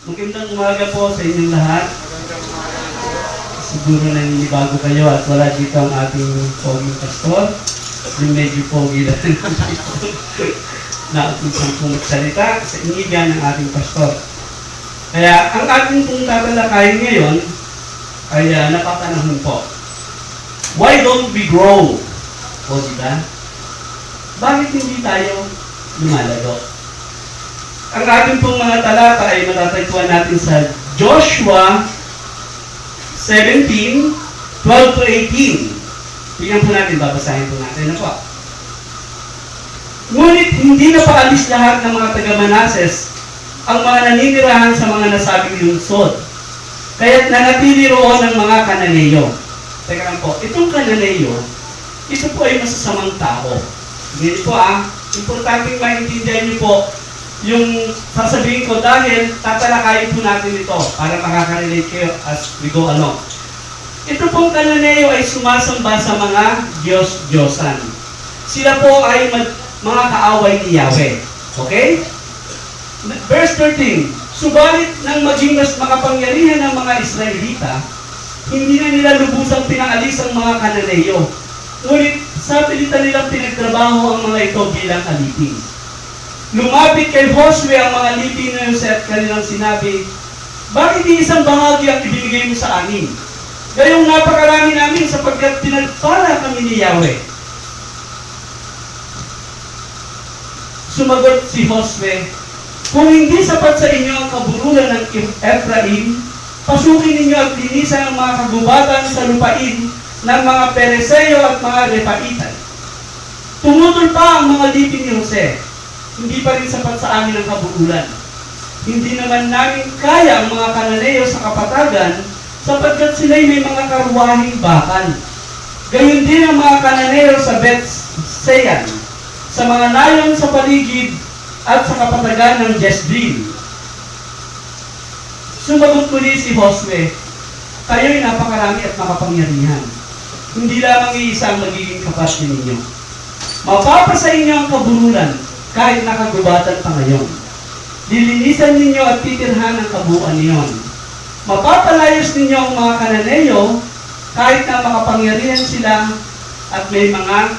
Magandang umaga po sa inyong lahat. Siguro naninibago kayo at wala dito ang ating poging pastor. Yung medyo pogi lang na utusang pong magsalita sa inigan ng ating pastor. Kaya ang ating pong tatalakayin ngayon ay napapanahon po. Why don't we grow? O diba? Bakit hindi tayo lumalago? Ang ating pong mga talata ay matatagpuan natin sa Joshua 17:12 to 18. Tingnan po natin, babasahin po natin. Ano po? Ngunit hindi na paalis lahat ng mga taga-Manases ang mga naninirahan sa mga nasabing lungsod. Kaya't nanatili roon ang mga Kananeyo. Teka lang po, itong Kananeyo, ito po ay masasamang tao. Ngayon po importante maintindihan niyo po yung sasabihin ko dahil tatalakayin po natin ito para makaka-relate kayo as we go along. Ito pong Kananeyo ay sumasamba sa mga Diyos-Diyosan. Sila po ay mga kaaway ni Yahweh. Okay? Verse 13, subalit nang maging mas makapangyarihan ng mga Israelita, hindi na nila lubusang pinaalis ang mga Kananeyo. Ngunit sa pilitan nilang pinagtrabaho ang mga ito bilang alipin. Lumapit kay Josue ang mga Libino at kanilang sinabi, bakit di isang bahagi ang ibinigay mo sa amin? Gayong napakarami namin sapagkat pinagpala kami ni Yahweh. Sumagot si Josue, kung hindi sapat sa inyo ang kaburulan ng Ephraim, pasukin ninyo at linisan ang mga kagubatan sa lupain ng mga Pereseyo at mga Repaitan. Tumutol pa ang mga lipin ni Jose. Hindi pa rin sapat sa amin ang kabuulan. Hindi naman namin kaya ang mga Kananeyo sa kapatagan sapagkat sila'y may mga karwahing bakal. Gayon din ang mga Kananeyo sa Bet-Sean, sa mga nayon sa paligid at sa kapatagan ng Jezreel. Sumagot muli si Josue, kayo'y napakarami at makapangyarihan. Hindi lamang iisa ang magiging kapatid ninyo. Mapapasa inyo ang kaburulan kahit nakagubatan pa ngayon. Lilinisan ninyo at titirhan ang kabuuan niyon. Mapapalayos ninyo ang mga Kananeyo kahit na makapangyarihan sila at may mga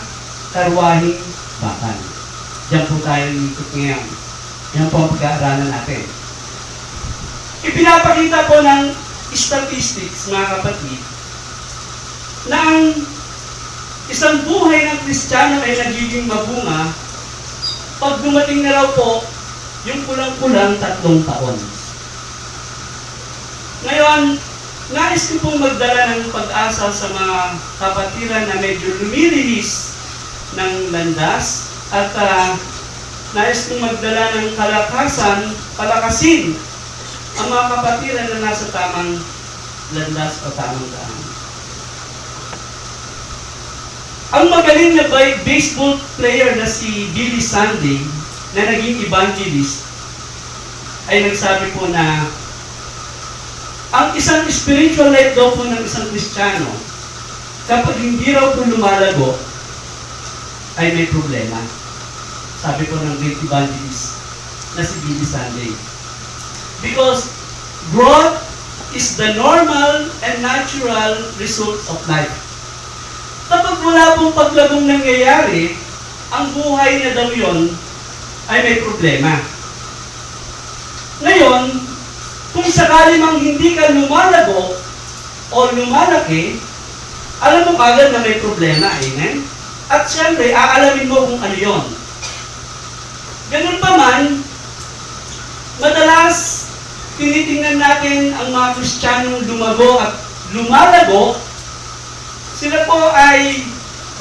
karwahing bakal. Diyan po tayo ikot ngayon. Yan po ang pag-aaralan natin. Ipinapakita po ng statistics, mga kapatid, na ang isang buhay ng Kristiyano ay nagiging mabunga pag dumating na raw po yung kulang-kulang 3 taon. Ngayon, nais ko pong magdala ng pag-asa sa mga kapatiran na medyo lumilihis ng landas at nais kong magdala ng palakasin ang mga kapatiran na nasa tamang landas o tamang daan. Ang magaling na baseball player na si Billy Sunday, na naging evangelist, ay nagsabi po na ang isang spiritual life daw po ng isang Kristiyano, kapag hindi raw po lumalago, ay may problema. Sabi po ng great evangelist na si Billy Sunday. Because growth is the normal and natural result of life. Kapag wala pong paglagong nangyayari, ang buhay na daw yun ay may problema. Ngayon, kung sakali mang hindi ka lumalago o lumalaki, alam mo kagad na may problema, amen? At siyempre, aalamin mo kung ano yun. Ganun pa man, madalas tinitingnan natin ang mga Kristiyanong lumago at lumalago. Sila po ay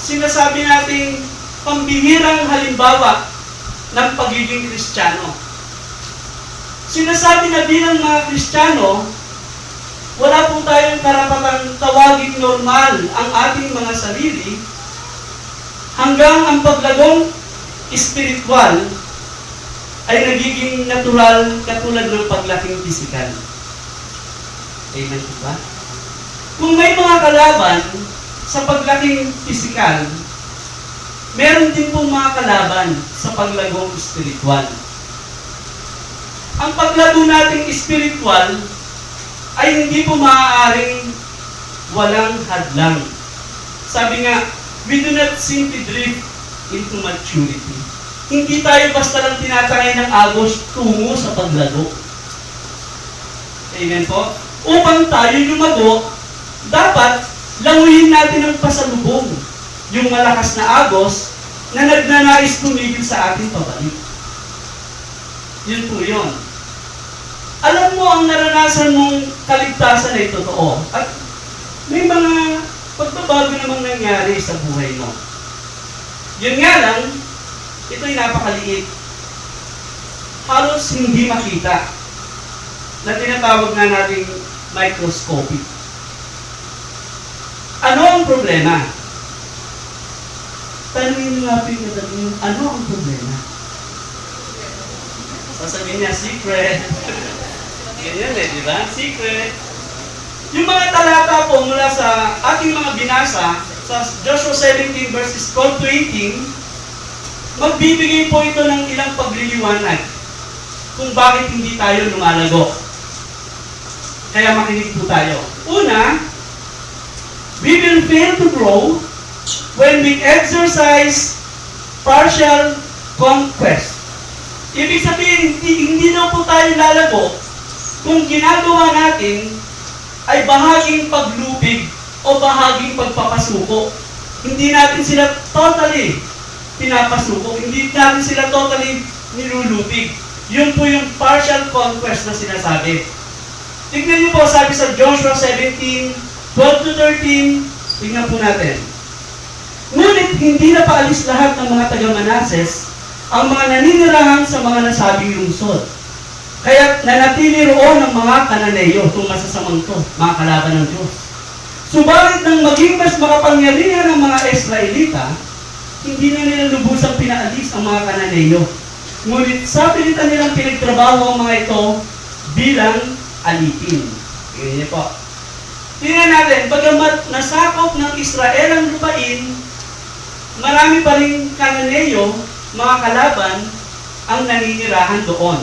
sinasabi nating pambihirang halimbawa ng pagiging Kristiyano. Sinasabi na bilang mga Kristiyano, wala po tayong karapatang tawagin normal ang ating mga sarili hanggang ang paglagong espiritual ay nagiging natural katulad ng paglaking pisikal. Amen po ba? Kung may mga kalaban sa paglaking pisikal, meron din pong mga kalaban sa paglagong espiritual. ang paglago nating spiritual ay hindi po maaaring walang hadlang. Sabi nga, we do not simply drift into maturity. Hindi tayo basta lang tinatangay ng agos tungo sa paglago. Amen po? Upang tayo lumago, dapat languyin natin ang pasalubong, yung malakas na agos na nagnanais tumigil sa ating pabalik. Yun po yun. Alam mo, ang naranasan mong kaligtasan ay totoo. At may mga pagbabago namang nangyari sa buhay mo. Yun nga lang, ito'y napakaliit. Halos hindi makita na tinatawag na nating microscopic. Ano ang problema? Tanungin mo nga pinagdadagin, ano ang problema? Sasabihin niya, secret. Ganyan di ba? Secret. Yung mga talata po mula sa ating mga binasa, sa Joshua 17 verses 12 to 18, magbibigay po ito ng ilang pagliliwanag kung bakit hindi tayo lumalago. Kaya makinig po tayo. Una, we will fail to grow when we exercise partial conquest. Ibig sabihin, hindi na po tayo lalago kung ginagawa natin ay bahaging paglupig o bahaging pagpapasuko. Hindi natin sila totally pinapasuko. Hindi natin sila totally nilulupig. Yun po yung partial conquest na sinasabi. Tignan niyo po, sabi sa Joshua 17, 12 to 13, tignan po natin. Ngunit hindi na paalis lahat ng mga taga-Manases ang mga naninirahan sa mga nasabing lungsod. Kaya nanatili roon ang mga Kananeyo, itong masasamang to, mga kalaban ng Diyos. Subalit nang maging mas makapangyarihan ang mga Israelita, hindi na nila lubusang pinaalis ang mga Kananeyo. Ngunit sa pilitan nilang pinagtrabaho ang mga ito bilang alipin. Ganyan po. Tingnan natin, bagamat nasakop ng Israel ang lupain, marami pa rin Kananeyo, mga kalaban, ang naninirahan doon.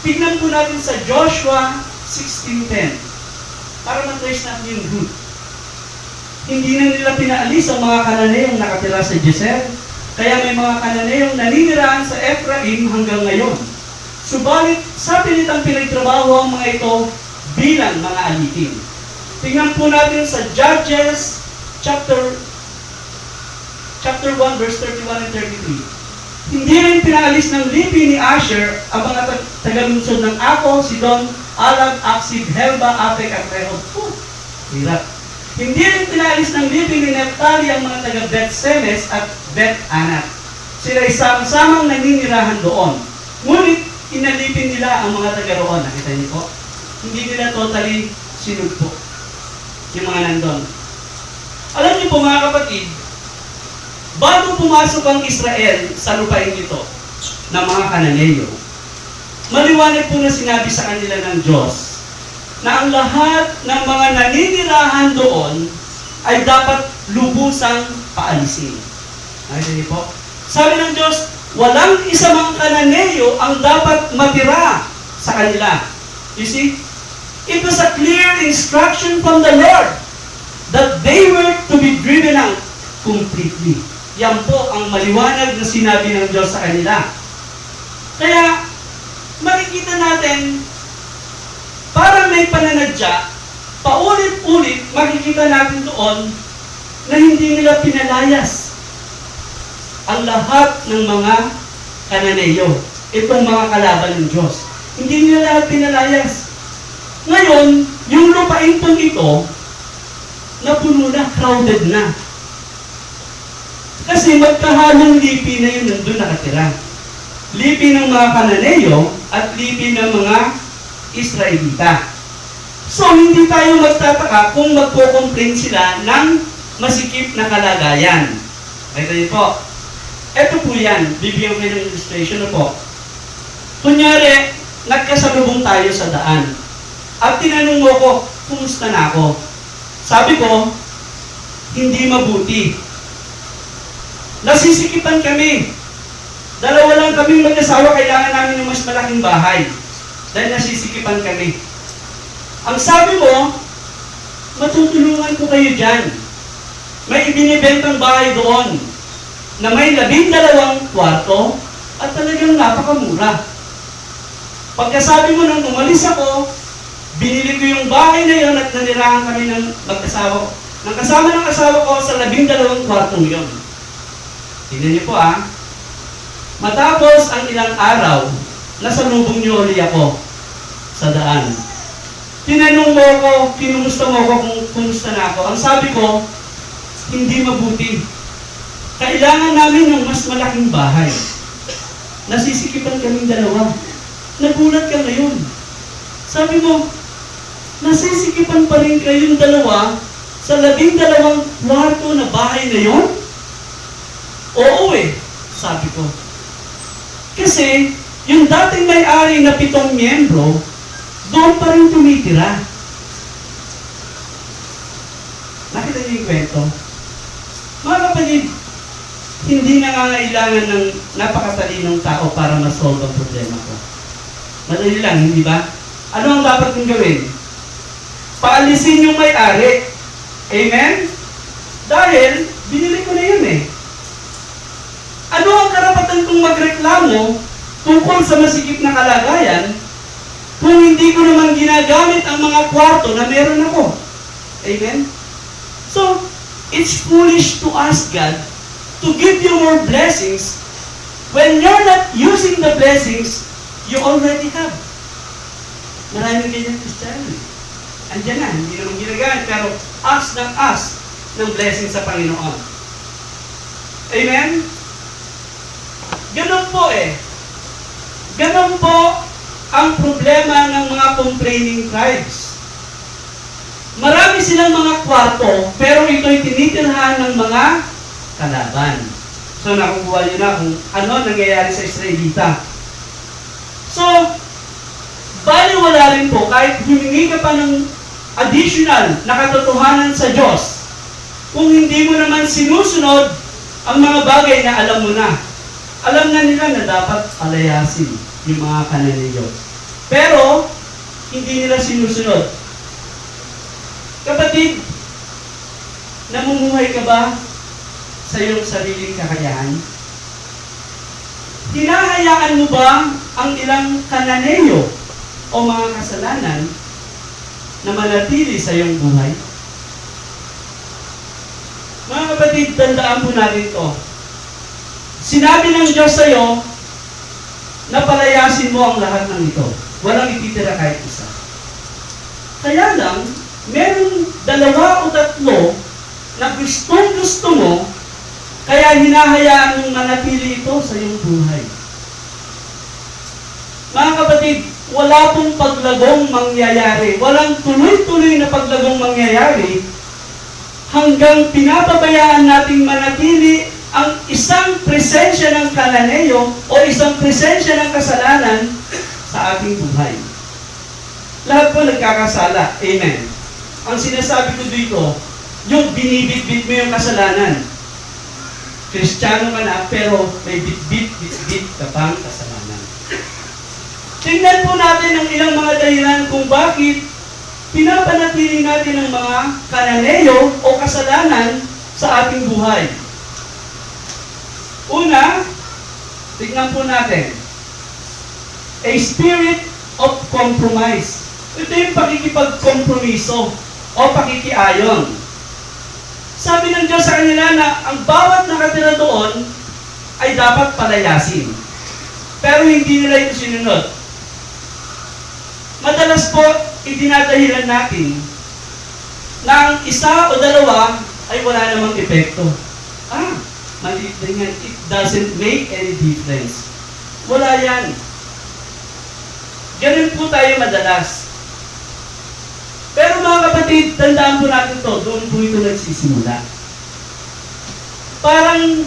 Tignan po natin sa Joshua 16:10 para matrace natin yung root. Hindi na nila pinaalis ang mga Kananeyong nakatira sa Gezer, kaya may mga Kananeyong naninirahan sa Ephraim hanggang ngayon. Subalit, sa pilitang pinagtrabaho ang mga ito bilang mga alipin. Tingnan po natin sa Judges chapter 1 verse 31 and 33. Hindi rin pinaalis ng lipi ni Asher ang mga taga-lungsod ng Ako, Sidon, Alag, Aksib, Helba, Apek at Rehob. Hirap. Hindi rin pinaalis ng lipi ni Nephtali ang mga taga-Bet-Semes at Bet-Anat. Sila isang-samang naninirahan doon. Ngunit inalipin nila ang mga taga-roon. Nakita niyo po? Hindi nila totally sinugpo yung mga nandun. Alam niyo po mga kapatid, bago pumasok ang Israel sa lupain ito ng mga Kananeyo, maliwanag po na sinabi sa kanila ng Diyos na ang lahat ng mga naninirahan doon ay dapat lubusang paalisin. Nakita niyo po? Sabi ng Diyos, walang isa mang Kananeyo ang dapat matira sa kanila. You see? It was a clear instruction from the Lord that they were to be driven out completely. Yan po ang maliwanag na sinabi ng Diyos sa kanila. Kaya, makikita natin, parang may pananadya, paulit-ulit, makikita natin doon na hindi nila pinalayas ang lahat ng mga Kananeyo. Itong mga kalaban ng Diyos. Hindi nila lahat pinalayas. Ngayon, yung lupain pong ito, napuno na, crowded na. Kasi magkahalong lipi na yun nandun nakatira. Lipi ng mga Kananeyo at lipi ng mga Israelita. So, hindi tayo magtataka kung magko-complain sila ng masikip na kalagayan. Ito yun po. Ito po yan. Bibigyan ko ng illustration na po. Kunyari, nagkasalubong tayo sa daan. At tinanong mo ko, kumusta na ako? Sabi ko, hindi mabuti. Nasisikipan kami. Dalawa lang kami mag-asawa, kailangan namin ng mas malaking bahay. dahil nasisikipan kami. Ang sabi mo, matutulungan ko kayo dyan. May ibinibentang bahay doon na may 12 kwarto at talagang napakamura. Pagkasabi mo nung umalis ako, binili ko yung bahay na yon at nanirahan kami ng mag-asawa ko. Nang kasama ng asawa ko sa 12 kwartong yon. Tingnan niyo po matapos ang ilang araw, nasalubong niyo ulit ako sa daan. Tinanong mo ako, kinumusta mo ako kung kumusta na ako. Ang sabi ko, hindi mabuti. Kailangan namin ng mas malaking bahay. Nasisikipan kaming dalawa. Nagulat ka ngayon. Sabi mo, nasisikipan pa rin kayong dalawa sa 12 kwarto na bahay na yon? Oo sabi ko. Kasi, yung dating may-ari na 7 miyembro, doon pa rin tumitira. Nakita niyo yung kwento? Mga kapatid, hindi nangangailangan ng napakatalinong tao para ma-solve ang problema ko. Madali lang, hindi ba? Ano ang dapat kong gawin? Paalisin yung may-ari. Amen? Dahil, binili ko na yun Ano ang karapatan kong magreklamo tungkol sa masikip na kalagayan kung hindi ko naman ginagamit ang mga kwarto na meron ako? Amen? So, it's foolish to ask God to give you more blessings when you're not using the blessings you already have. Maraming ganyan Kristiyano. Andiyan na, hindi naman ginagamit, pero ask ng blessing sa Panginoon. Amen? Ganun po Ganun po ang problema ng mga complaining tribes. Marami silang mga kwarto, pero ito'y tinitirhan ng mga kalaban. So, nakukuha nyo na kung ano nangyayari sa Israelita. So, baliwala rin po, kahit humingi ka pa ng additional na katotohanan sa Diyos, kung hindi mo naman sinusunod ang mga bagay na alam mo na. Alam na nila na dapat palayasin yung mga Kananeo. Pero, hindi nila sinusunod. Kapatid, namumuhay ka ba sa iyong sariling kakayahan? Hinahayaan mo ba ang ilang Kananeo o mga kasalanan na manatili sa iyong buhay? Mga kapatid, tandaan po natin ito. Sinabi ng Diyos sa iyo na palayasin mo ang lahat ng ito. Walang ititira kahit isa. Kaya lang, meron 2 o 3 na gustong-gusto mo, kaya hinahayaan mong manatili ito sa iyong buhay. Mga kapatid, wala pong paglagong mangyayari. Walang tuloy-tuloy na paglagong mangyayari hanggang pinapabayaan nating manatili ang isang presensya ng Kananeo o isang presensya ng kasalanan sa ating buhay. Lahat po nagkakasala. Amen. Ang sinasabi ko dito, yung binibit-bit mo yung kasalanan. Kristiyano ka na, pero may bit-bit ka pang kasalanan. Tingnan po natin ang ilang mga dahilan kung bakit pinapanatili natin ang mga Kananeo o kasalanan sa ating buhay. Una, tignan po natin, a spirit of compromise. Ito yung pakikipagkompromiso o pakikiayon. Sabi ng Diyos sa kanila na ang bawat nakatira doon ay dapat palayasin. Pero hindi nila ito sinunod. Madalas po, idinadahilan natin na ang 1 o 2 ay wala namang epekto. Maliit na yan. It doesn't make any difference. Wala yan. Ganun po tayo madalas. Pero mga kapatid, tandaan po natin to, doon po ito nagsisimula. Parang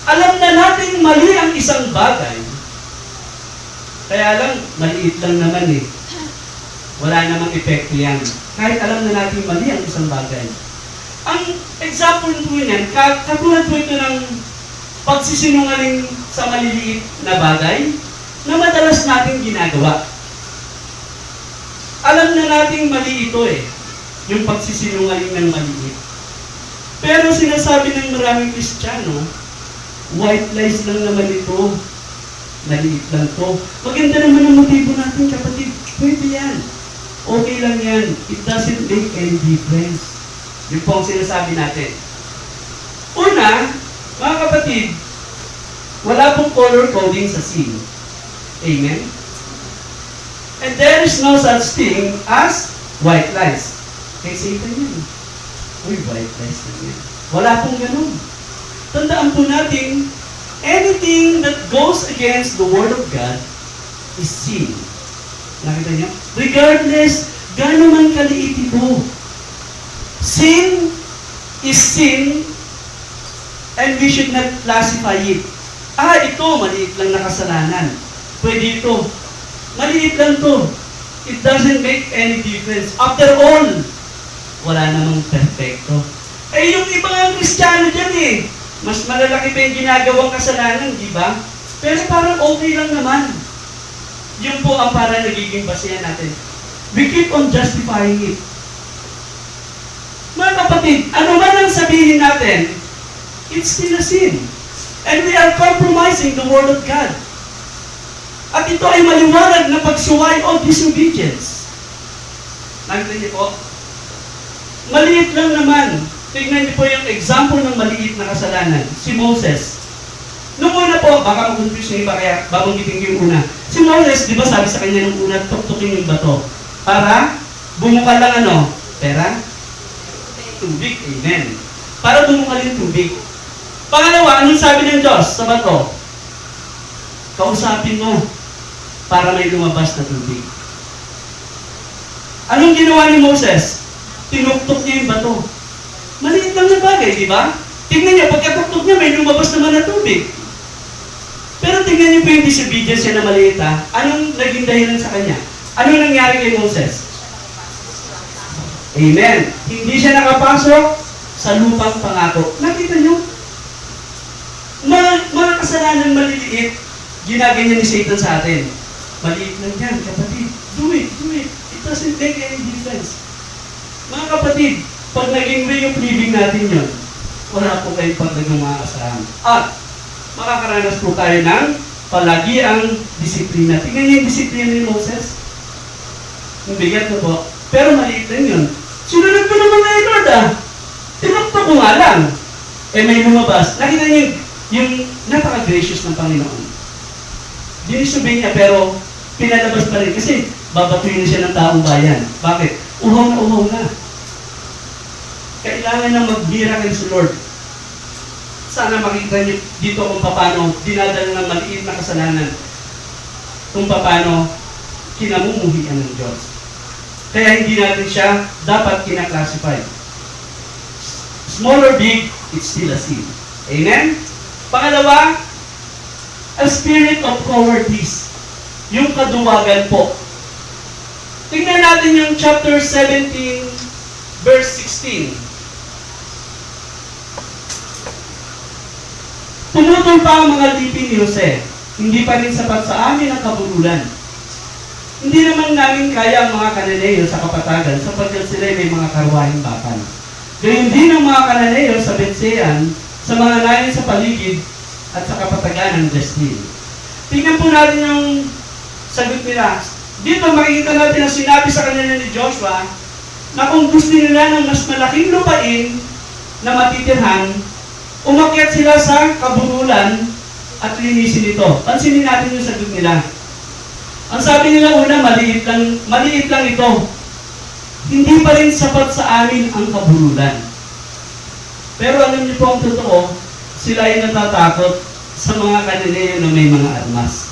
alam na natin mali ang isang bagay. Kaya lang, maliit lang naman Wala namang epekto yan. Kahit alam na natin mali ang isang bagay. Ang example po yan, katulad po ito ng pagsisinungaling sa maliliit na bagay na madalas natin ginagawa. Alam na nating mali ito eh, yung pagsisinungaling ng maliit. Pero sinasabi ng maraming Kristiyano, white lies lang naman ito. Maliit lang to. Maganda naman ang motibo natin, kapatid. Pwede yan. Okay lang yan. It doesn't make any difference. Yun po ang sinasabi natin. Una, mga kapatid, wala pong color coding sa sin. Amen? And there is no such thing as white lies. Kay Satan yan. Uy, white lies na yan. Wala pong ganun. Tandaan po natin, anything that goes against the Word of God is sin. Nakita niyo? Regardless, gaano man kaliit ito. Sin is sin, and we should not classify it. Ito, maliit lang na kasalanan. Pwede ito. Maliit lang to. It doesn't make any difference. After all, wala namang perfecto. Yung ibang Kristiyano dyan eh, mas malalaki pa yung ginagawang kasalanan, di ba? Pero parang okay lang naman. Yun po ang parang nagiging basehan natin. We keep on justifying it. Mga kapatid, ano man ang sabihin natin, it's still a sin. And we are compromising the Word of God. At ito ay maliwanag na pagsuway o disobedience. Nakita niyo po? Maliit lang naman. Tignan niyo po yung example ng maliit na kasalanan. Si Moses. Nung una po, baka mag-confuse yung iba kaya babanggitin ko yung una. Si Moses, di ba sabi sa kanya nung una, tuktukin yung bato. Para bumuka lang pera? Tubig. Amen. Para bumuka yung tubig. Pangalawa, anong sabi ng Diyos sa bato? Kausapin mo para may lumabas na tubig. Anong ginawa ni Moses? Tinuktok niya yung bato. Maliit lang na bagay, di ba? Tingnan niyo, pagkatuktok niya, may lumabas naman na tubig. Pero tingnan niyo po yung disobedience niya na maliit ha. Anong naging dahilan sa kanya? Anong nangyari kay Moses? Amen. Hindi siya nakapasok sa lupang pangako. Nakita niyo? Mga kasalanan maliliit, ginaganyan ni Satan sa atin. Maliit lang yan, kapatid. Do it. It doesn't make any difference. Mga kapatid, pag naging way of living natin yun, wala po kayong pagdagong mga kasalanan. At makakaranas po tayo ng palagi ang disiplina. Tingnan niyo yung disiplina ni Moses. Ang bigat na po. Pero maliit lang yun. Sinunod ko naman ngayon, Lord Tinuktok ko nga lang. May lumabas. Nakita niyo yung napaka-gracious ng Panginoon. Dinisobey niya pero pinalabas pa rin kasi babatuin na siya ng taong bayan. Bakit? Uhaw na. Kailangan na mag-miracle si Lord. Sana makita niyo dito kung paano dinadala ng maliit na kasalanan. Kung paano kinamumuhian ng Diyos. Kaya hindi natin siya dapat kinaklasify. Small or big, it's still a sin. Amen? Pangalawa, a spirit of cowardice. Yung kaduwagan po. Tingnan natin yung chapter 17, verse 16. Tumutol pa ang mga lipin ni Jose. Hindi pa rin sapat sa amin ang kabululan. Hindi naman namin kaya ang mga Kananeyo sa kapatagan sapagkat sila may mga karwahing bakal. Gayun din ang mga Kananeyo sa Betsean, sa mga nayon sa paligid at sa kapatagan ng Jesreel. Tingnan po natin yung sagot nila. Dito makikita natin na sinabi sa kanila ni Joshua na kung gusto nila ng mas malaking lupain na matitirhan, umakyat sila sa kabululan at linisin ito. Pansinin natin yung sagot nila. Ang sabi nila una, maliit lang ito. Hindi pa rin sapat sa amin ang kabululan. Pero alam niyo po ang totoo, sila ay natatakot sa mga Kananeyo na may mga armas.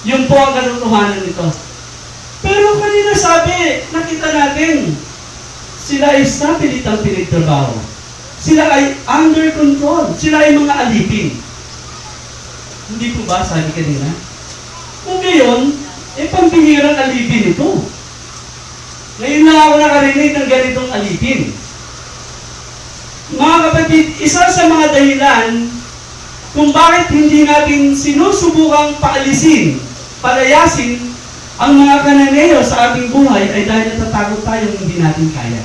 Yun po ang katotohanan nito. Pero kanina sabi, nakita natin, sila ay satellitang pinagtrabaho. Sila ay under control. Sila ay mga alipin. Hindi po ba, sabi kanina? Kung gayon, pambihirang alipin ito. Ngayon lang ako nakarinig ng ganitong alipin. Mga kapatid, isa sa mga dahilan kung bakit hindi natin sinusubukang paalisin, palayasin, Ang mga Kananeo sa ating buhay ay dahil natatakot tayong hindi natin kaya.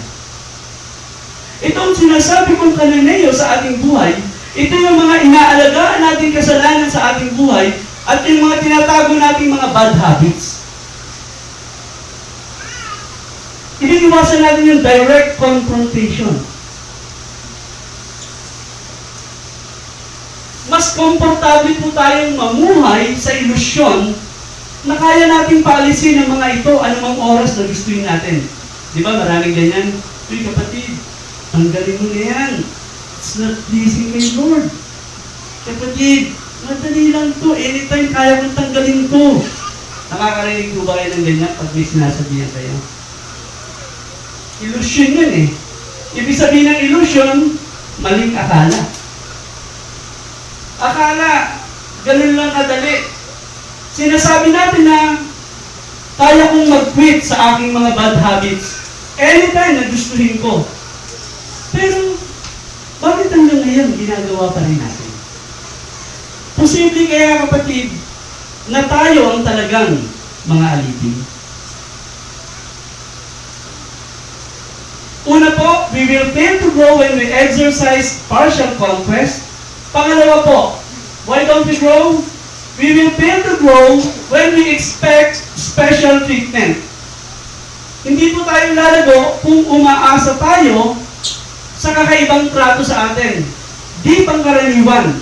Itong sinasabi kong Kananeo sa ating buhay, ito yung mga inaalagaan nating kasalanan sa ating buhay at yung mga tinatago nating mga bad habits. Iniiwasan natin yung direct confrontation. Mas komportable po tayong mamuhay sa ilusyon na kaya nating paalisin ang mga ito anumang oras na gustuin natin. Di ba maraming ganyan? Uy kapatid, tanggalin mo na yan. It's not pleasing my Lord. Kapatid, madali lang to. Anytime kaya kong tanggalin to. Nakakarinig po ba kayo ng ganyan pag may sinasabihan kayo? Illusion yan eh. Ibig sabihin ng illusion, maling akala. Akala, ganun lang kadali. Sinasabi natin na kaya kong mag-quit sa aking mga bad habits anytime na gustuhin ko. Pero, bakit hanggang ngayon ginagawa pa rin natin? Posible kaya kapatid, na tayo ang talagang mga alipin. Una po, we will fail to grow when we exercise partial conquest. Pangalawa po, why don't we grow? We will fail to grow when we expect special treatment. Hindi po tayo lalago kung umaasa tayo sa kakaibang trato sa atin. Di pangkaraniwan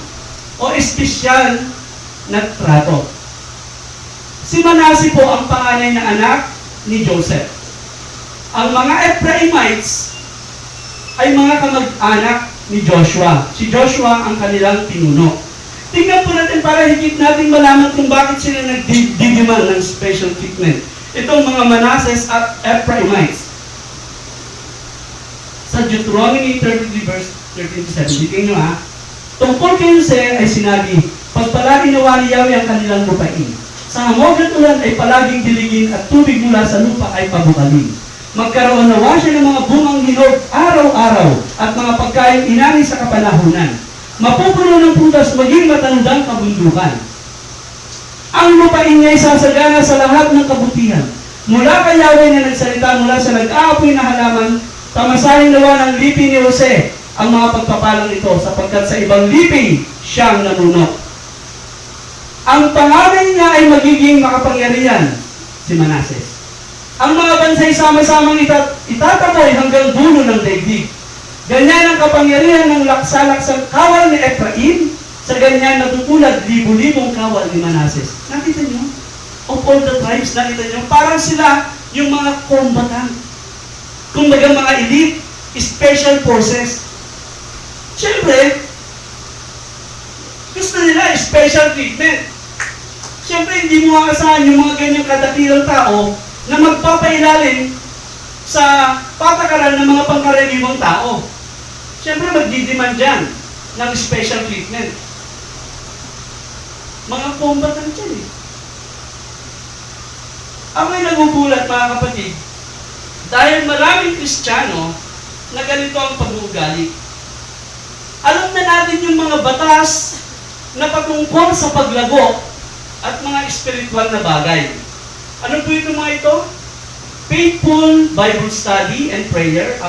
o espesyal na trato. Si Manase po ang panganay na anak ni Joseph. Ang mga Ephraimites ay mga kamag-anak ni Joshua. Si Joshua ang kanilang pinuno. Tingnan po natin para higit natin malaman kung bakit sila nagdidiman ng special treatment. Itong mga Manases at Ephraimites. Sa Deuteronomy 33 verse 13-17, tingnan nyo ha. Tungkol kay Jose ay sinabi, pagpalagi nawa ni Yahweh ang kanilang lupain. Sa hamog na tulan ay palaging diligin at tubig mula sa lupa ay pabukalin. Magkaroon nawa siya ng mga bungang hinog araw-araw at mga pagkain inani sa kapanahunan. Mapupuno ng prutas maging matandang kabundukan. Ang lupain niya ay sasagana sa lahat ng kabutihan. Mula kay Yahweh na nagsalita mula sa nag-aapoy na halaman, tamasahin nawa ng lipi ni Jose ang mga pagpapalang ito sapagkat sa ibang lipi siyang nanuno. Ang pangalan niya ay magiging makapangyarihan, si Manases. Ang mga bansay sama-samang itataboy hanggang dulo ng daigdig. Ganyan ang kapangyarihan ng laksa-laksang kawal ni Ephraim, sa ganyan natutulad libu-libong kawal ni Manases. Nakita niyo? Of all the tribes, nakita niyo? Parang sila yung mga combatant. Kumbaga mga elite, special forces. Siyempre, gusto nila special treatment. Siyempre, hindi mo makasahan yung mga ganyang kadakilang tao na magpapailalim sa patakaran ng mga pangkaraniwang tao. Siyempre, magdidiman dyan ng special treatment. Mga combatant yan eh. Ako'y nagugulat mga kapatid, dahil maraming Kristiyano na ganito ang pag-uugali. Alam na natin yung mga batas na patungkol sa paglago at mga spiritual na bagay. Ano po yung mga ito? Faithful Bible study and prayer,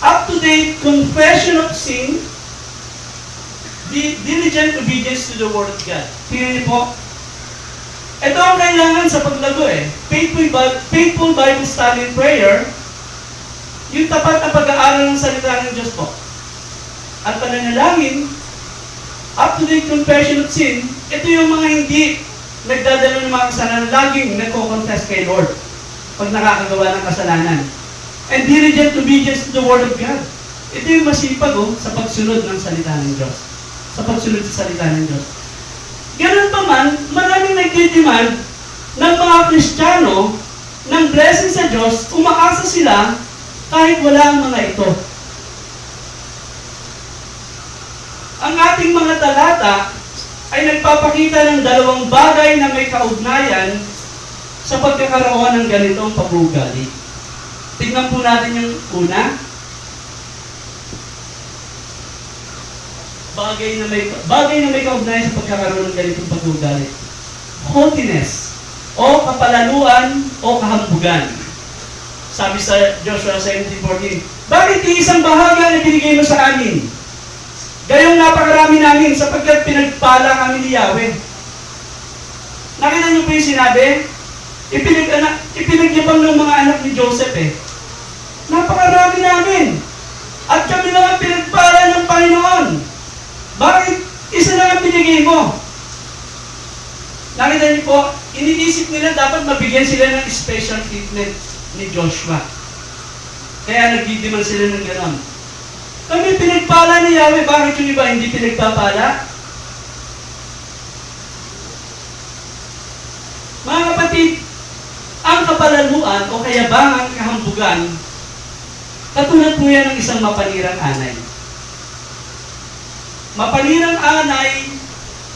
up-to-date confession of sin, diligent obedience to the Word of God. Tingnan niyo po. Ito ang kailangan sa paglago eh. Faithful Bible study and prayer, yung tapat na pag-aaral ng salita ng Diyos po. At pananalangin, up-to-date confession of sin, ito yung mga hindi nagdadala ng mga kasalanan, laging nagko-confess kay Lord pag nakakagawa ng kasalanan. And diligent obedience to the Word of God. Ito yung masipag sa pagsunod ng salita ng Diyos. Sa pagsunod sa salita ng Diyos. Ganun pa man, maraming nagdidemand ng mga Kristiyano ng blessing sa Diyos, umaasa sila kahit wala ang mga ito. Ang ating mga talata ay nagpapakita ng dalawang bagay na may kaugnayan sa pagkakaroon ng ganitong pag-uugali. Tingnan po natin yung una. Bagay na may kaugnayan sa pagkakaroon ng ganitong pag-uugali. Holiness o kapalaluan o kahambugan. Sabi sa Joshua 17:14, bakit isang bahagi ang ibinigay mo sa amin? Gayong napakarami namin sapagkat pinagpala kami ni Yahweh. Nakita niyo po yung sinabi? Ipinagyabang ng mga anak ni Joseph Napakarami namin. At kami lang ang pinagpala ng Panginoon. Bakit isa lang ang binigay mo? Nakita niyo po, iniisip nila dapat mabigyan sila ng special treatment ni Joshua. Kaya nagdidiman sila ng gano'n. Kami pinagpala ni Yahweh, bakit yung iba hindi pinagpapala? Mga kapatid, ang kapalaluan o kayabangan, kahambugan, katulad po yan ng isang mapanirang anay. Mapanirang anay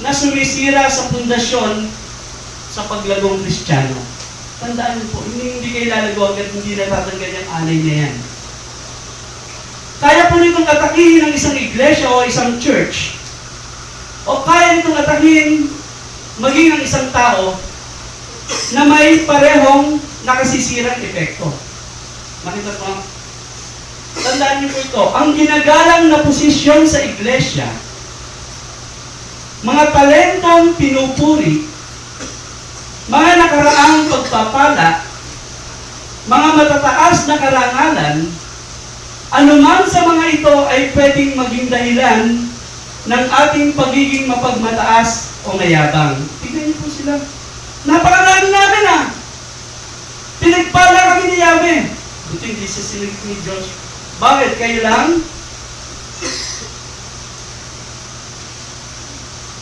na sumisira sa pundasyon sa paglagong Kristiyano. Tandaan niyo po, hindi kayo lalago agad hindi natatanggal yung anay na yan. Kaya po nitong atakihin ng isang iglesia o isang church, o kaya nitong atakihin maging ang isang tao na may parehong nakasisirang epekto. Makita po, tandaan niyo po ito, ang ginagalang na posisyon sa iglesia, mga talentong pinupuri, mga nakaraang pagpapala, mga matataas na karangalan, anuman sa mga ito ay pwedeng maging dahilan ng ating pagiging mapagmataas o mayabang. Tignan niyo po sila. Napakarami namin Pinagpala kami ni Yahweh. Buti hindi sa sinig ni Josh. Bakit? Kayo lang?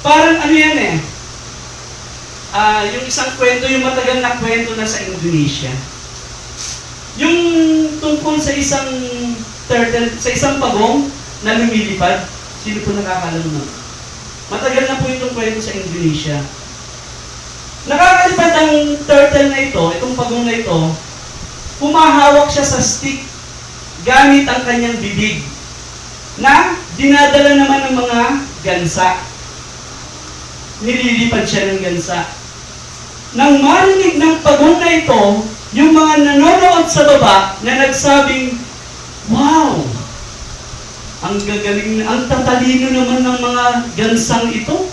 Parang ano yan yung isang kwento, yung matagal na kwento na sa Indonesia. Yung tungkol sa isang turtle, sa isang pagong na lumilipad. Sino po nakakalam nun? Matagal na po itong kwento sa Indonesia. Nakakalipad ang turtle na ito, itong pagong na ito, humahawak siya sa stick gamit ang kanyang bibig na dinadala naman ng mga gansa. Nililipad siya ng gansa. Nang marinig ng pagong na ito, yung mga nanonood sa baba na nagsabing, wow! Ang gagaling, ang tatalino naman ng mga gansang ito.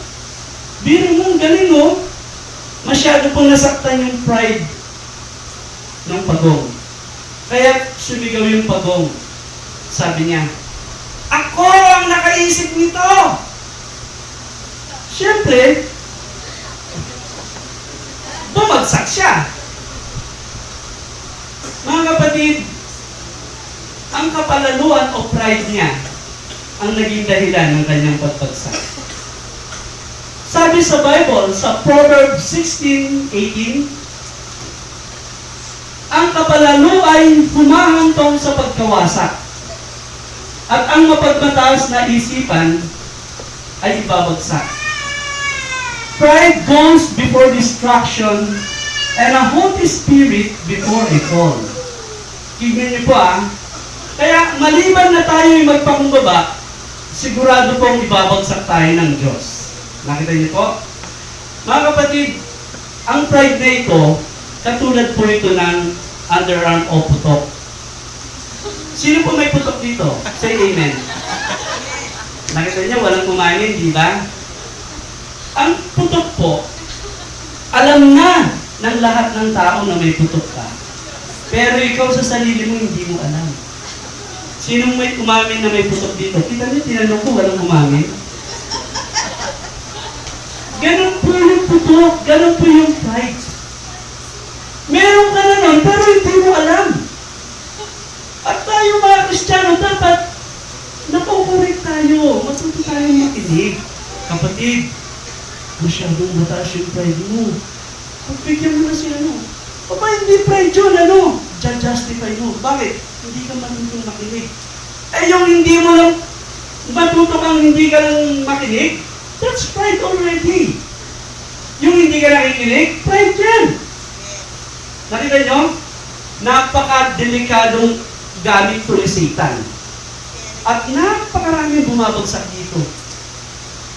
Biro mo, galing Masyado pong nasaktan yung pride ng pagong. Kaya sumigaw yung pagong. Sabi niya, ako ang nakaisip nito! Siyempre, bumagsak siya. Mga kapatid, ang kapalaluan o pride niya ang naging dahilan ng kanyang pagbagsak. Sabi sa Bible, sa Proverbs 16:18, ang kapalalo ay humahantong sa pagkawasak, at ang mapagmataas na isipan ay ibabagsak. Pride goes before destruction, and a haughty spirit before a fall. Tignan niyo po Kaya maliban na tayo ay magpakumbaba, sigurado pong ibabagsak tayo ng Diyos. Nakita niyo po? Mga kapatid, ang pride na ito, katulad po ito ng underarm o putok. Sino po may putok dito? Say amen. Nakita niyo, walang kumain, di ba? Ang putok po, alam na ng lahat ng tao na may putok ka. Pero ikaw sa sarili mo, hindi mo alam. Sinong may umamin na may putok dito? Kita niyo, tinanong ko, walang umamin. Ganun po yung putok, ganun po yung pride. Meron ka na nun, pero hindi mo alam. At tayo mga Kristiyano, dapat nakukorek tayo, matuto tayo makinig. Kapatid, masyadong mataas yung pride mo. Pagbigyan mo na siya, Papa, hindi pride yun, justify mo. Bakit? Hindi ka matutong makinig. Yung hindi mo lang matuto kang hindi ka lang makinig, that's pride already. Yung hindi ka nakikinig, pride yan. Nakita nyo? Napaka-delikadong gamit ko ni Satan. At napakaraming bumabagsak dito.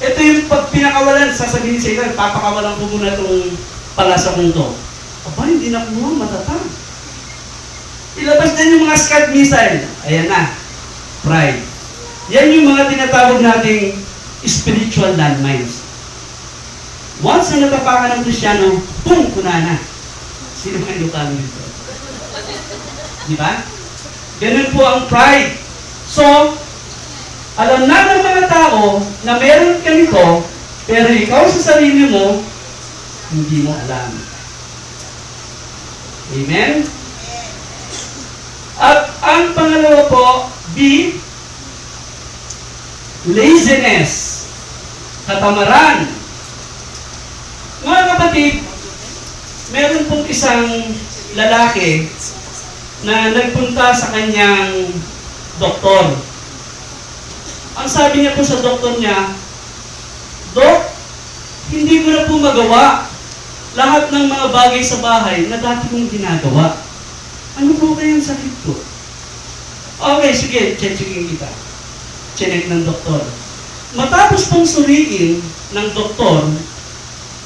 Ito yung pag pinakawalan, sasabihin ni Satan, papakawalan ko muna itong palasa kong to. Aba, hindi na kumuha, matatag. Ilabas na yung mga Scud missile. Ayan na. Pride. Yan yung mga tinatawag nating spiritual landmines. Once na natapakan ng Kristiyano, boom, kunana. Sino kayo Ilocano dito? Di ba? Ganun po ang pride. So, alam na ng mga tao na meron ka nito, pero ikaw sa sarili mo, hindi mo alam. Amen? At ang pangalawa po, B, laziness. Katamaran. Mga kapatid, meron pong isang lalaki na nagpunta sa kanyang doktor. Ang sabi niya po sa doktor niya, Dok, hindi ko na po magawa lahat ng mga bagay sa bahay na dati kong ginagawa. Ano po kayang sakit ko? Okay, sige, checkin kita. Check ng doktor. Matapos pong suriin ng doktor,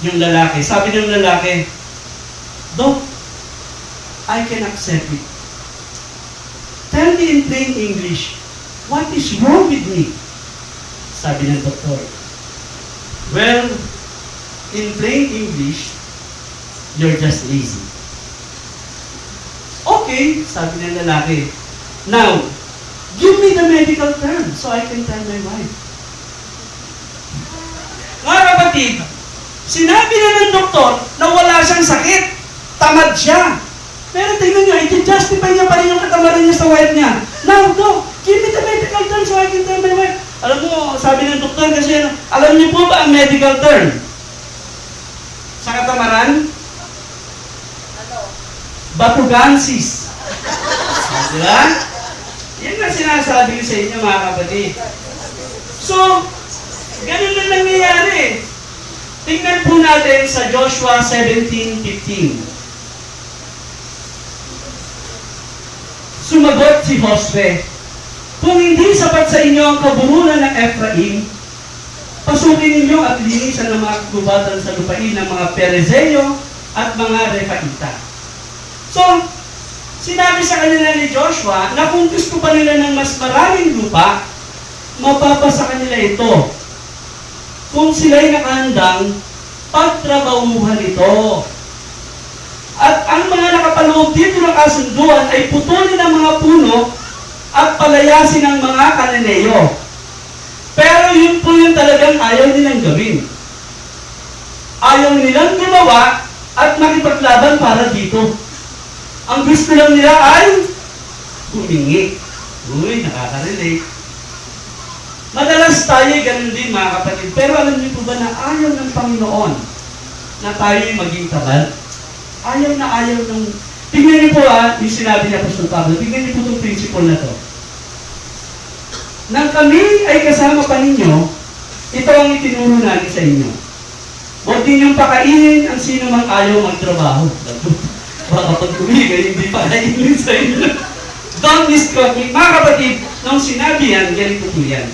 yung lalaki, sabi ng lalaki, Dok, I can accept it. Tell me in plain English, what is wrong with me? Sabi ng doktor. Well, in plain English, you're just lazy. Okay, sabi ng lalaki. Now, give me the medical term so I can tell my wife. Mga kapatid, sinabi na ng doktor na wala siyang sakit. Tamad siya. Pero tingnan nyo, i-justify niya pa rin yung katamaran niya sa wife niya. Now, Doc, give me the medical term so I can tell my wife. Alam mo, sabi ng doktor kasi, alam niyo po ba ang medical term? Sa katamaran? Batugansis. Diba? Yan na sinasabi ko sa inyo, mga kapatid. So, ganun na nangyayari. Tingnan po natin sa Joshua 17:15. Sumagot si Josue, kung hindi sapat sa inyo ang kaburulan ng Ephraim, pasukin ninyo at linisan ng mga kagubatan sa lupain ng mga Perizeyo at mga Refaita. So, sinabi sa kanila ni Joshua na kung gusto pa nila ng mas maraming lupa, mapapasa kanila ito. Kung sila'y nakahandang, pagtrabahuhan ito. At ang mga nakapaloob dito ng kasunduan ay putulin ang mga puno at palayasin ang mga Kananeo. Pero yun po yung talagang ayaw nilang gawin. Ayaw nilang gumawa at makipaglaban para dito. Ang gusto lang nila ay humingi. Uy, nakaka-relate. Madalas tayo ganun din, mga kapatid. Pero alam niyo po ba na ayaw ng Panginoon na tayo'y maging tabal? Ayaw na ayaw ng... Tingnan niyo po yung sinabi niya Apostol Pablo. Tingnan niyo po itong principle na to. Nang kami ay kasama pa ninyo, ito ang itinuro namin sa inyo. Huwag ninyong pakainin ang sino mang ayaw magtrabaho. Baka pag kumigay, hindi pakainin sa inyo. Don't misquote me. Mga kapatid, nung sinabi yan, ganito po yan.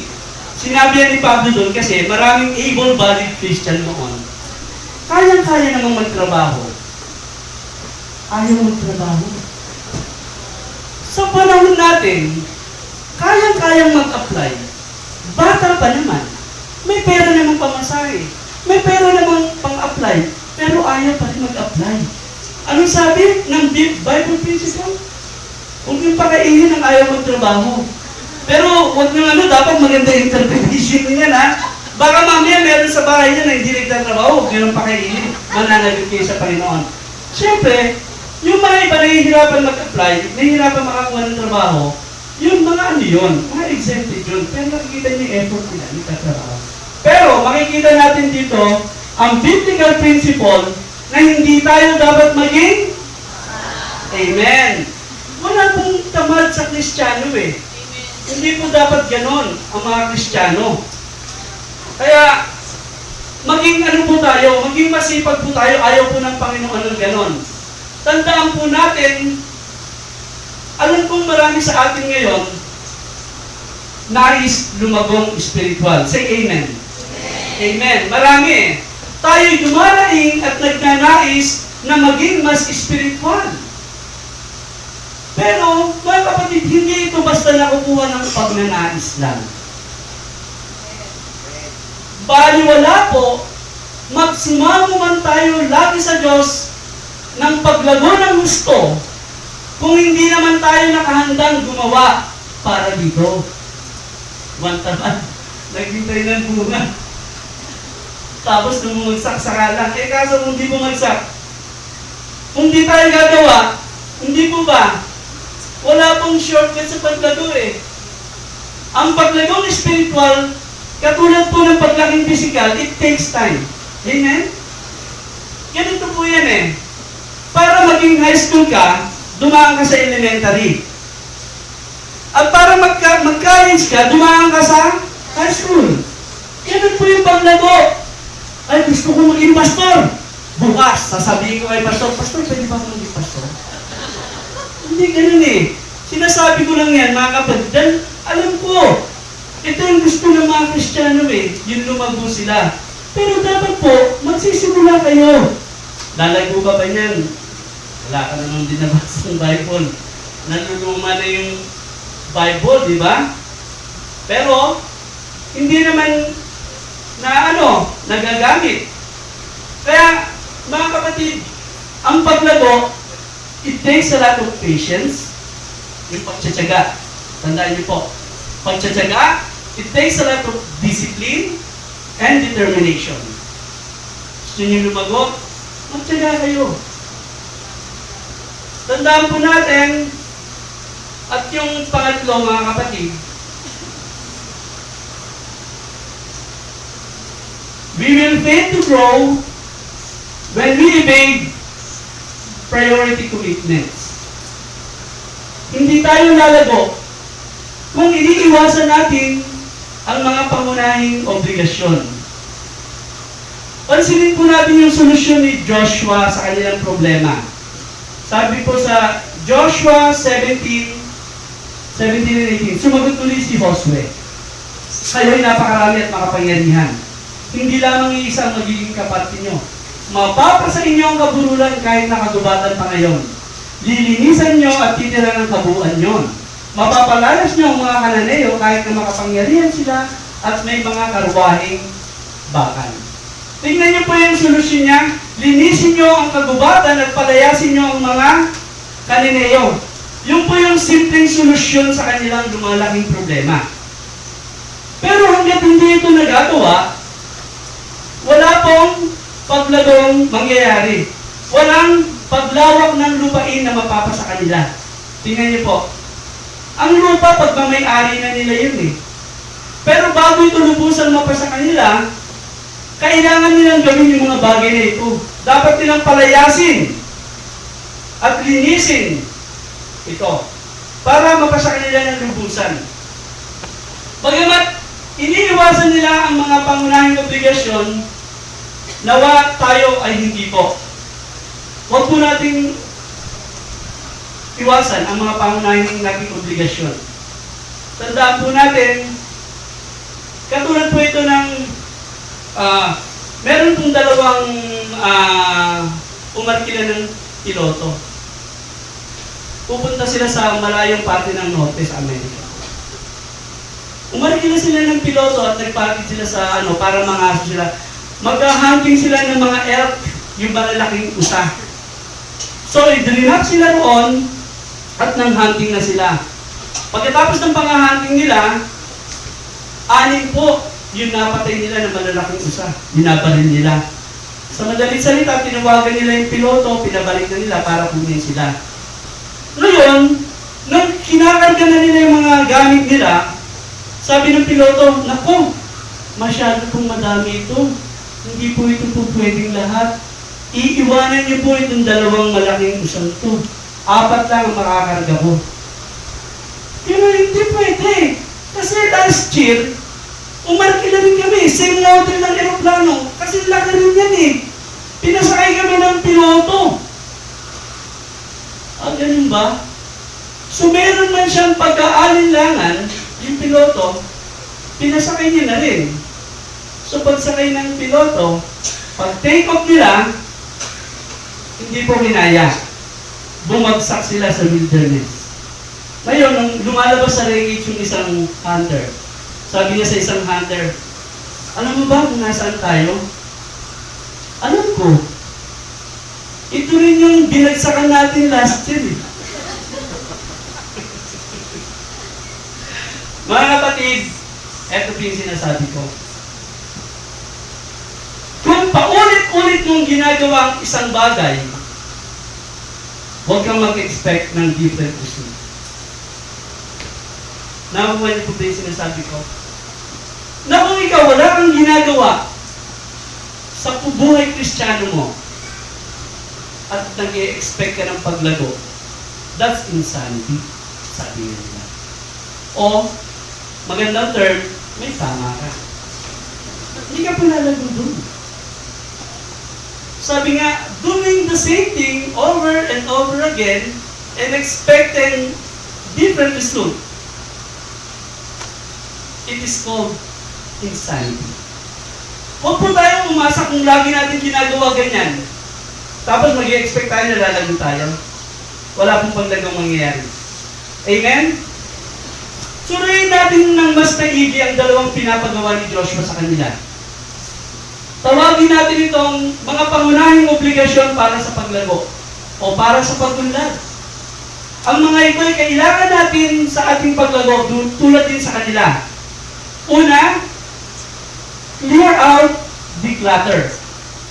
Sinabi yan ni Pablo doon kasi maraming able-bodied Christian noon. Kayang-kaya namang magtrabaho. Ayaw magtrabaho. Sa panahon natin, kayang-kayang mag-apply. Bata pa naman. May pera namang pamasahe. May pera namang pang-apply. Pero ayaw pa rin mag-apply. Anong sabi ng Bible principle? Huwag yung pakainin ang ayaw magtrabaho. Pero huwag yung dapat maganda interpretation niyan, ha? Baka mamaya meron sa bahay niya na hindi nagtatrabaho, huwag nyo nang pakainin. Mananagot kayo sa Panginoon. Siyempre, yung mga iba nahihirapan mag-apply, nahihirapan makakuha ng trabaho, yung mga yun, mga exempted yun. Pero nakikita niyo yung effort nila, nagtatrabaho. Pero makikita natin dito, ang biblical principle na hindi tayo dapat maging Amen. Wala pong tamad sa Kristiyano eh. Hindi po dapat ganon ang mga Kristiyano. Kaya, maging po tayo, maging masipag po tayo, ayaw po ng Panginoon ng ganon. Tandaan po natin, alam kong marami sa atin ngayon, nais lumagong spiritual. Say amen. Amen. Marami. Tayo'y dumaraing at nagnanais na maging mas spiritual. Pero, mga kapatid, hindi ito basta nakukuha ng pagnanais lang. Baliwala po, magsimamo man tayo lagi sa Diyos ng paglago ng gusto kung hindi naman tayo nakahandang gumawa para dito. Wantaman, naghintay ng bunga. Tapos bumagsak sa kalang. Kaso kung di bumagsak, kung di tayo gagawa, hindi po ba? Wala pong shortcut sa paglago eh. Ang paglagong spiritual, katulad po ng paglaking physical, it takes time. Amen? Ganito po yan eh. Para maging high school ka, dumaan ka sa elementary. At para mag-college ka, dumaan ka sa high school. Ganun po yung paglago. Ay, gusto ko maging pastor. Bukas, sasabihin ko kay pastor, Pastor, pwede ba ako maging pastor? Hindi ganun eh. Sinasabi ko lang yan, mga kapatid. Dan, alam ko, ito yung gusto ng mga Kristiyano eh. Yung lumago sila. Pero dapat po, magsisimula kayo. Lalago ka ba yan? Wala ka naman dinabasa ng Bible. Naluluma na yung Bible, di ba? Pero, hindi naman nagagamit. Kaya, mga kapatid, ang paglago, it takes a lot of patience. Yung pagtsatsaga. Tandaan niyo po, pagtsatsaga, it takes a lot of discipline and determination. Gusto niyo lumago? Magtsaga kayo. Tandaan po natin, at yung pangatlo, mga kapatid, we will fail to grow when we evade priority commitments. Hindi tayo lalago kung iniiwasan natin ang mga pangunahing obligasyon. Pansinin po natin yung solusyon ni Joshua sa kanilang problema. Sabi po sa Joshua 17 and 18, sumagot ulit si Josue, kayo'y napakarami at makapangyarihan. Hindi lamang iisang magiging kapatid ninyo. Mapapasa inyo ang kabululan kahit nakagubatan pa ngayon. Lilinisan nyo at titira ng kabuuan nyo. Mapapalalas nyo ang mga Kananeo kahit na makapangyarihan sila at may mga karwahing bakal. Tingnan nyo po yung solusyon niya. Linisin nyo ang kagubatan at palayasin nyo ang mga Kananeo. Yung po yung simpleng solusyon sa kanilang lumalaking problema. Pero hanggat hindi ito nagagawa, wala pong paglagong mangyayari. Walang paglawak ng lupain na mapapasa kanila. Tingnan niyo po. Ang lupa, pagmamayari na nila yun eh. Pero bago ito lubusan mapasa kanila, kailangan nilang gawin yung mga bagay na ito. Dapat nilang palayasin at linisin ito para mapasa kanila ng lubusan. Bagamat iniiwasan nila ang mga pangunahing obligasyon, nawa tayo ay hindi po. Huwag po nating iwasan ang mga pangunahing naging obligasyon. Tandaan po natin, katulad po ito ng meron pong dalawang umarkila ng piloto. Pupunta sila sa malayong parte ng Norte sa Amerika. Umarkila sila ng piloto at nagparkit sila sa para mangaso sila. Mag-hunting sila ng mga elk, yung malalaking usa. So, idrinap sila roon at nang-hunting na sila. Pagkatapos ng pang-hunting nila, 6 po yung napatay nila ng malalaking usa. Binabalin nila. Sa madaling salita, tinawagan nila yung piloto, pinabalik na nila para kunin sila. Ngayon, nang kinakarga na nila yung mga gamit nila, sabi ng piloto, naku, masyado pong madami ito. Hindi po ito po pwedeng lahat. Iiwanan niyo po itong 2 malaking usang ito. 4 lang ang makakarga ko. Pero hindi pwede. Kasi last year, umarkila rin kami. Same model ng aeroplano. Kasi laki rin yan eh. Pinasakay kami ng piloto. Ganun ba? So meron man siyang pagkaalinlangan, yung piloto, pinasakay niya na rin. So pagsakay ng piloto, pag take off nila, Hindi po kinaya. Bumagsak sila sa wilderness. Ngayon, nung lumalabas sa wreckage yung isang hunter, sabi niya sa isang hunter, alam mo ba kung nasaan tayo? Alam ko. Ito rin yung binagsakan natin last year. Mga kapatid, eto po yung sinasabi ko. Kung paulit-ulit mong ginagawa ang isang bagay, huwag kang mag-expect ng different result. Nakuha niyo po ba yung sinasabi ko? Na kung ikaw wala kang ginagawa sa buhay Kristiyano mo at nag-expect ka ng paglago, that's insanity, sabi nila. O, magandang term, may tama ka. Hindi ka palalago doon. Sabi nga, doing the same thing over and over again and expecting different result. It is called insanity. Huwag po tayong umasa kung lagi natin ginagawa ganyan. Tapos mag-i-expect tayo na lalago tayo. Wala pong paglagang mangyayari. Amen? Suriin natin ng mas maigi ang dalawang pinapagawa ni Joshua sa kanila. Tawagin natin itong mga pangunahing obligasyon para sa paglago o para sa pagunlad. Ang mga ito ay kailangan natin sa ating paglago tulad din sa kanila. Una, clear out, declutter.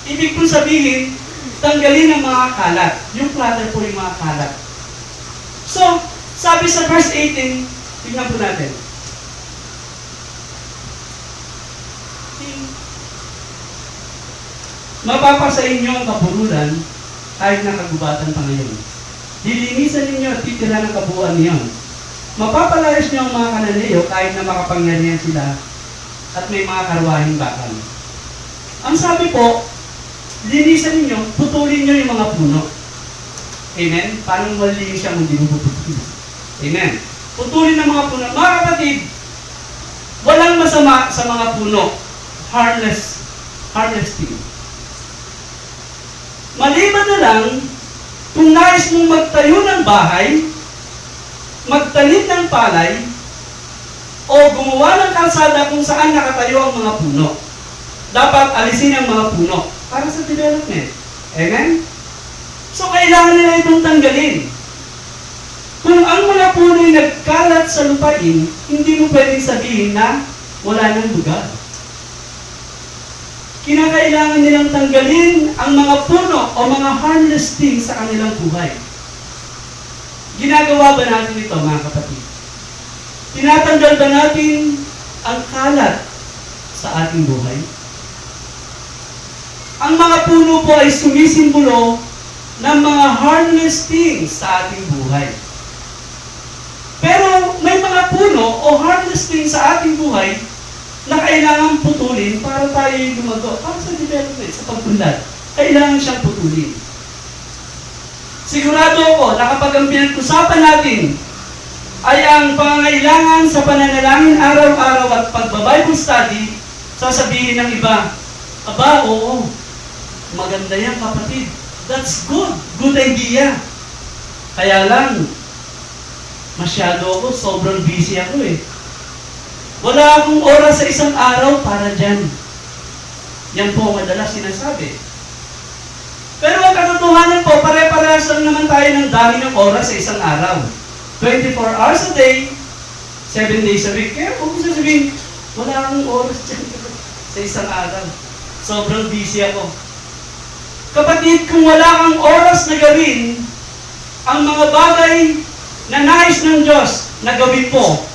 Ibig po sabihin, tanggalin ang mga kalat. Yung clutter po yung mga kalat. So, sabi sa verse 18, tingnan po natin. Mapapasa inyo ang kaburulan kahit nakagubatan pa ngayon. Dilinisan ninyo at titira ng kabuuan niyon. Mapapalayas niyo ang mga Kananeo kahit na makapangyarihan sila at may mga karwahing bakal. Ang sabi po, linisan ninyo, putulin niyo yung mga puno. Amen? Paano malinis siya kung hindi mo puputulin? Amen? Putulin ang mga puno. Mga kapatid, walang masama sa mga puno. Harmless thing. Maliban na lang, kung nais mong magtayo ng bahay, magtanim ng palay, o gumawa ng kalsada kung saan nakatayo ang mga puno. Dapat alisin ang mga puno para sa development. Amen? So, kailangan nila itong tanggalin. Kung ang mga puno ay nagkalat sa lupain, hindi mo pwedeng sabihin na wala ng lugar. Kinakailangan nilang tanggalin ang mga puno o mga harmless things sa kanilang buhay. Ginagawa ba natin ito, mga kapatid? Tinatanggal ba natin ang kalat sa ating buhay? Ang mga puno po ay sumisimbolo ng mga harmless things sa ating buhay. Pero may mga puno o harmless things sa ating buhay na kailangan putulin para tayo lumago. Para sa development, sa pagpunlad. Kailangan siyang putulin. Sigurado ako na kapag ang pinag-usapan natin ay ang pangangailangan sa pananalangin araw-araw at pagbabible study, sasabihin ng iba, aba, oo, maganda yan kapatid. That's good. Good idea. Kaya lang, masyado ako, sobrang busy ako eh. Wala akong oras sa isang araw para dyan. Yan po madalas sinasabi. Pero ang katotohanan po, pare-parehas lang naman tayo ng dami ng oras sa isang araw. 24 hours a day, 7 days a week. Kaya kung sasabihin, wala akong oras dyan sa isang araw. Sobrang busy ako. Kapatid, kung wala kang oras na gawin, ang mga bagay na nais ng Diyos na gawin mo,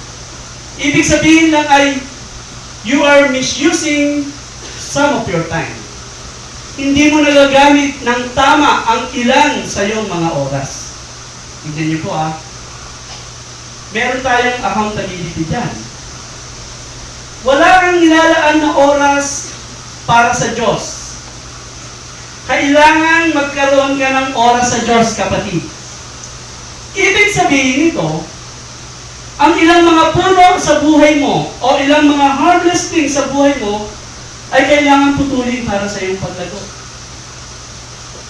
ibig sabihin lang ay, you are misusing some of your time. Hindi mo nagagamit ng tama ang ilan sa iyong mga oras. Tignan niyo po meron tayong accountability dyan. Wala kang nilalaan na oras para sa Diyos. Kailangan magkaroon ka ng oras sa Diyos, kapatid. Ibig sabihin nito, ang ilang mga puno sa buhay mo o ilang mga harmless things sa buhay mo ay kailangan putulin para sa iyong paglago.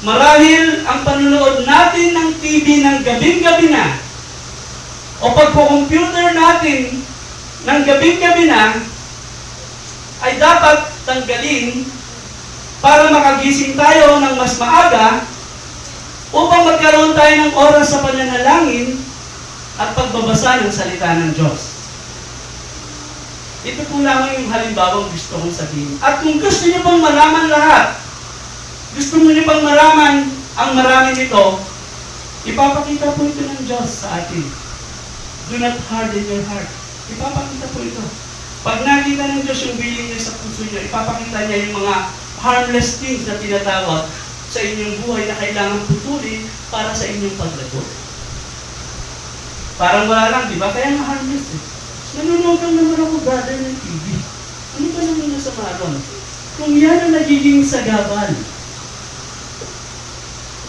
Marahil ang panunood natin ng TV ng gabing-gabi na o pagko-computer natin ng gabing-gabi na ay dapat tanggalin para makagising tayo ng mas maaga upang magkaroon tayo ng oras sa pananalangin at pagbabasa ng salita ng Diyos. Ito po lamang yung halimbawang gusto kong sabihin. At kung gusto niyo pang malaman lahat, gusto niyo pang malaman ang marami nito, ipapakita po ito ng Diyos sa atin. Do not harden your heart. Ipapakita po ito. Pag nakita ng Diyos yung willing niya sa puso niyo, ipapakita niya yung mga harmless things na tinatawag sa inyong buhay na kailangan putulin para sa inyong paglago. Parang wala lang, di ba? Kaya nga harmless eh. Nanonood lang naman ako, brother, ng TV. Ano ba naman nasa maron? Kung yan ang nagiging sagabal,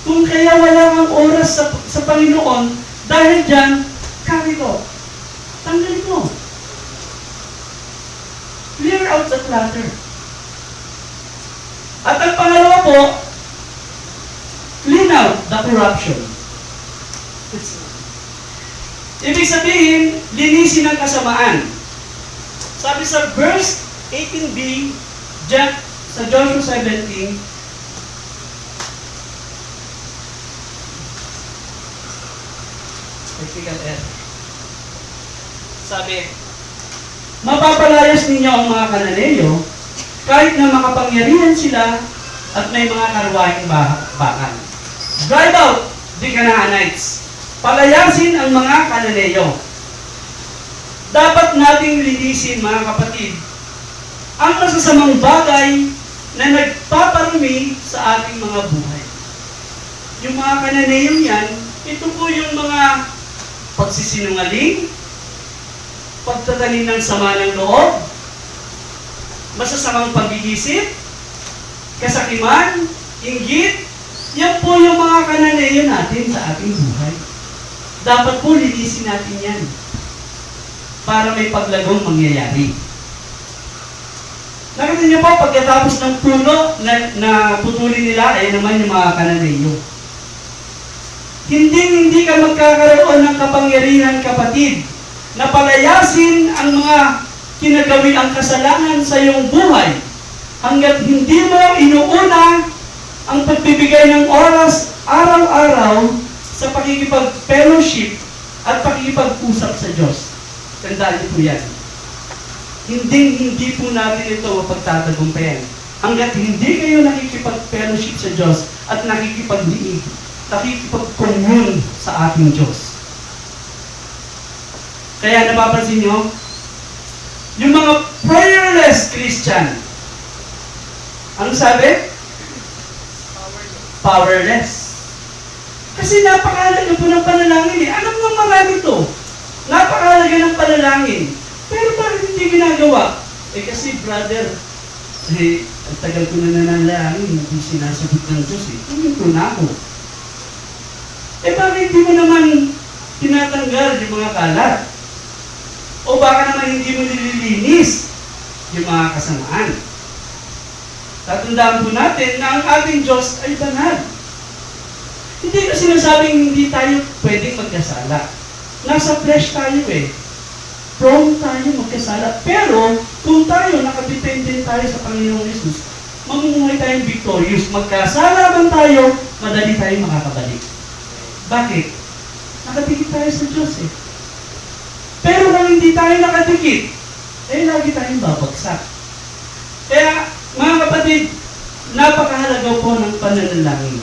kung kaya wala kang oras sa Panginoon, dahil dyan, carry ko. Tanggalin mo. Clear out the clutter. At ang pangalawa po, clean out the corruption. Ibig sabihin, linisin ang kasamaan. Sabi sa verse 18b, sa Joshua 17, sabi, mapapalayas ninyo ang mga Kananeyo kahit na makapangyarihan sila at may mga karwahing bakan. Drive out the Canaanites. Palayasin ang mga Kananeyo. Dapat nating linisin, mga kapatid, ang masasamang bagay na nagpaparumi sa ating mga buhay. Yung mga Kananeyo yan, ito po yung mga pagsisinungaling, pagtatanim ng sama ng loob, masasamang pag-iisip, kasakiman, inggit, yan po yung mga Kananeyo natin sa ating buhay. Dapat po linisin natin yan para may paglagong mangyayari. Nakita niyo po, pagkatapos ng puno na putulin nila, ay naman yung mga Kananeyo. Hindi ka magkakaroon ng kapangyarihan, kapatid, na palayasin ang mga kinagawin ang kasalanan sa iyong buhay hanggat hindi mo inuuna ang pagbibigay ng oras araw-araw sa pakikipag-fellowship at pakikipag-usap sa Diyos. Tandaan niyo po yan. Hindi po natin ito mapagtatagumpayan hanggat hindi kayo nakikipag-fellowship sa Diyos at nakikipag-liig, nakikipag-commune sa ating Diyos. Kaya napapansin nyo, yung mga prayerless Christian, ano sabi? Powerless. Kasi napakahalaga po ng panalangin eh. Alam mo marami to. Napakahalaga ng panalangin. Pero bakit hindi ginagawa? Eh kasi brother, ang tagal ko na nanalangin, hindi sinasagot ng Diyos eh. Tumito na ako. Eh bakit hindi mo naman tinatanggal yung mga kalat? O baka naman hindi mo nililinis yung mga kasamaan? Tatandaan po natin na ang ating Diyos ay banal. Hindi ko sinasabing hindi tayo pwedeng magkasala. Nasa flesh tayo eh. Prone tayo magkasala. Pero, kung tayo, nakadependent tayo sa Panginoong Jesus, mamumuhay tayong victorious. Magkasala man tayo, madali tayo makakabalik. Bakit? Nakadikit tayo sa Diyos eh. Pero kung hindi tayo nakadikit, eh lagi tayong babagsak. Kaya, mga kapatid, napakahalaga po ng pananalangin.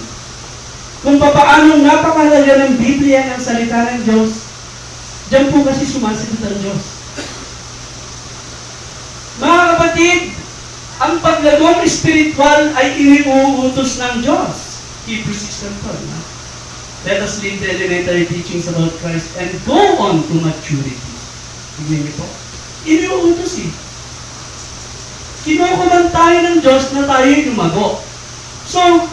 Kung papaano napakahalaga ng Biblia, ng salita ng Diyos, diyan po kasi sumasagot ang Diyos. Mga kapatid, ang paglagong espiritual ay iniuutos ng Diyos. Hebrews 6:1. Let us leave the elementary teachings about Christ and go on to maturity. Tignan niyo po. Iniuutos eh. Kinukuman tayo ng Diyos na tayo'y lumago. So,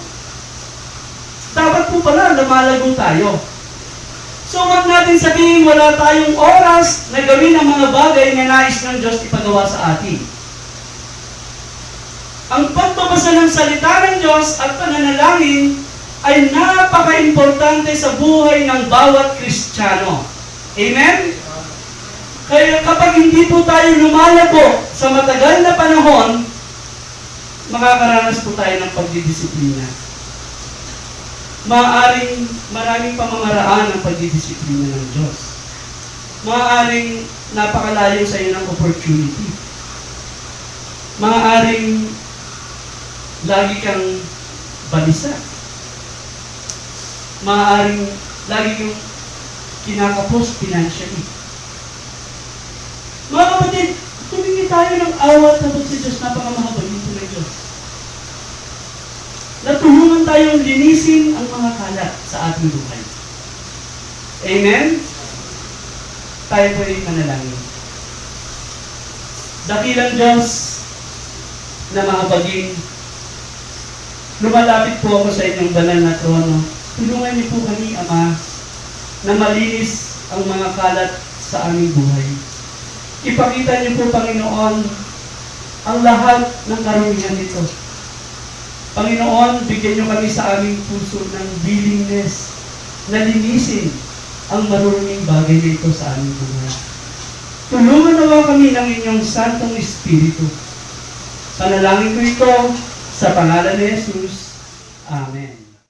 dapat po pala lumalago tayo. So, wag natin sabihin wala tayong oras na gawin ang mga bagay na nais ng Diyos ipagawa sa atin. Ang pagbabasa ng salita ng Diyos at pananalangin ay napaka-importante sa buhay ng bawat Kristiyano. Amen? Kaya kapag hindi po tayo lumalago sa matagal na panahon, makakaranas po tayo ng pagdidisiplina. Maraming pamamaraan ang pagdidisiplina ng Diyos. Maaaring napakalayo sa iyo ng opportunity. Maaaring lagi kang balisa. Maaaring lagi kang kinakapos financially. Mga kapatid, tumingi tayo ng awat na sa Diyos, napakamahabagin po ng Diyos. Natulungan tayong linisin ang mga kalat sa ating buhay. Amen? Tayo po ay manalangin. Dakilang Diyos na mahabagin, lumalapit po ako sa inyong banal na trono. Tulungan niyo po kami, Ama, na malinis ang mga kalat sa aming buhay. Ipakita niyo po, Panginoon, ang lahat ng karumihan nito. Panginoon, bigyan niyo kami sa aming puso ng willingness na linisin ang maruruming bagay nito sa aming buhay. Tulungan nawa kami ng inyong Santong Espiritu. Panalangin ko ito sa pangalan ni Jesus. Amen.